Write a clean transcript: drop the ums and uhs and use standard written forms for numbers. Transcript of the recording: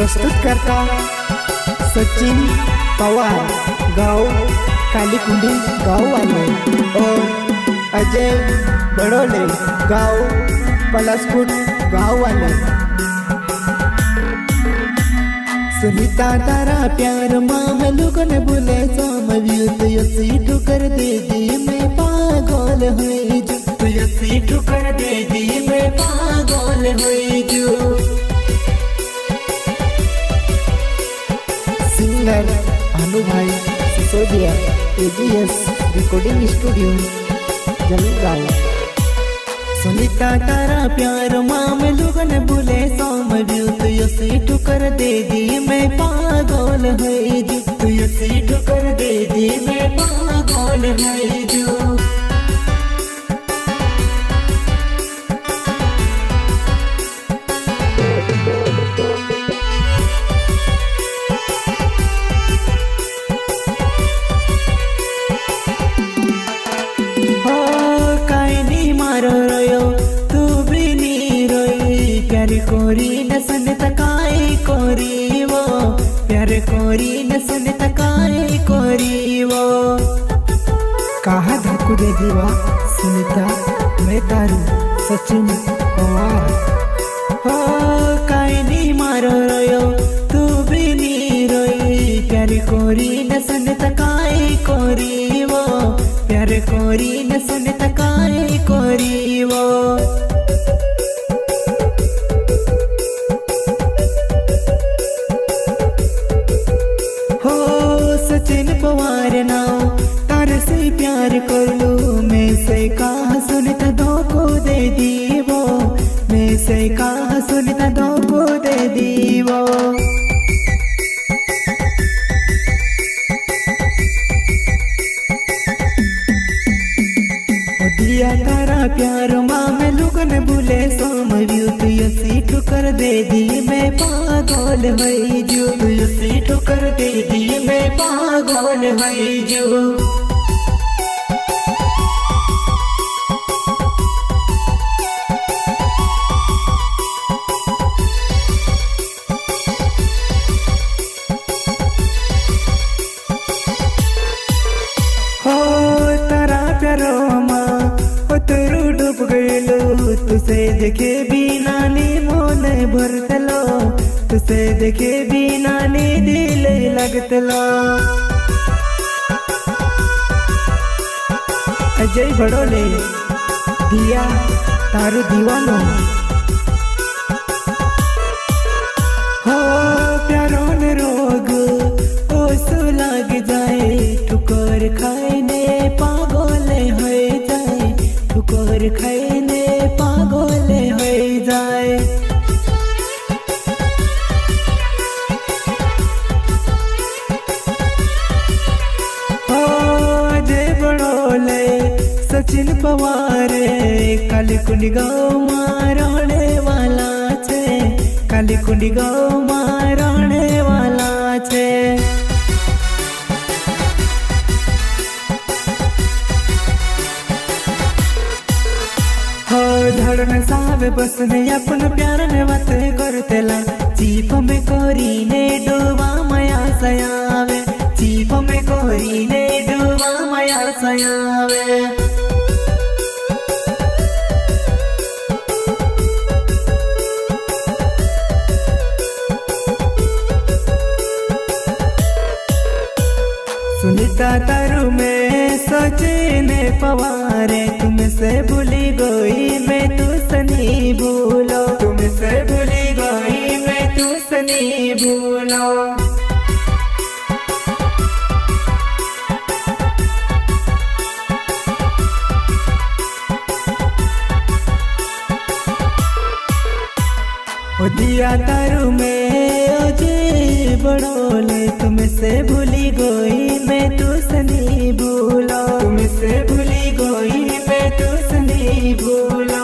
प्रस्तुत करता सचिन पवार गाँव कालीकुंडी गाँव वाले और अजय बड़ोले गाँव पलासपुर गाँव वाले। सुनीता तारा प्यार माँ लोग ने बोले तो यसी ठुकर दे दी मैं पागल हुई जो, तो यसी ठुकर दे दी मैं पागल हुई जो। Singer Bhanu Bhai Sisodia AGS recording studio Jalgaon. Sunita Tara प्यार माम लोग ने बोले तो यसी ठुकर दे दी मैं पागल हुई जो, तो यसी ठुकर दे दी मैं पागल हुई जो। कोरी न सुन तकाई कोरी वो प्यार कोरी न सुन तकाई कोरी वो। कहा धक्कू दे दीवा सुनीता मैं तारू सचिन पवार। हो काई नी मारो रोयो तू भी नी रोई प्यार कोरी न सुन तकाई कोरी वो प्यार कोरी न सुन तकाई कोरी वो। सचिन पवार नाव तार से प्यार कर लो मैं से कहा सुनता धोखो दे दीवो मैं से कहा सुनता धोखो दे दीवो। दिया तारा प्यार माँ में लोग ने भूले सोमव्यू तू यसी ठुकर दे दी मैं पागल हुई जो, तू यसी ठुकर दे दी मैं पागल हुई जो। हो तारा प्यारो तुरु डूब गईलो तुसे देखे बिना नी मोन भरतलो तुसे देखे बिना नी दिल लगतलो। अजय बड़ोले दिया तारू दीवानो। हो प्यारो ने रोग ओस लग जाए ठुकर खाने पागल हो जाए ठुकर खाने पागल हो जाए। हो अजय बड़ोले सचिन पवार कालीकुंडी गाँव में रहने वाला छे कालीकुंडी गाँव में रहने वाला छे। धड़न सावे बस ने अपन प्यार ने बात करतेला चीप में कोरी ने डोबा माया सयावे चीप में कोरी ने डोबा माया सयावे। सुनीता तारू में सचिन पवार तुमसे भूली गई मैं तुझसे नहीं भूलो तुमसे भूली गई मैं तुझसे नहीं भूलो। दिया तारू में अजय बड़ोले तुमसे भूली गई मैं तुझसे नहीं भूलो तुमसे भूली गई मैं तुझसे नहीं भूलो।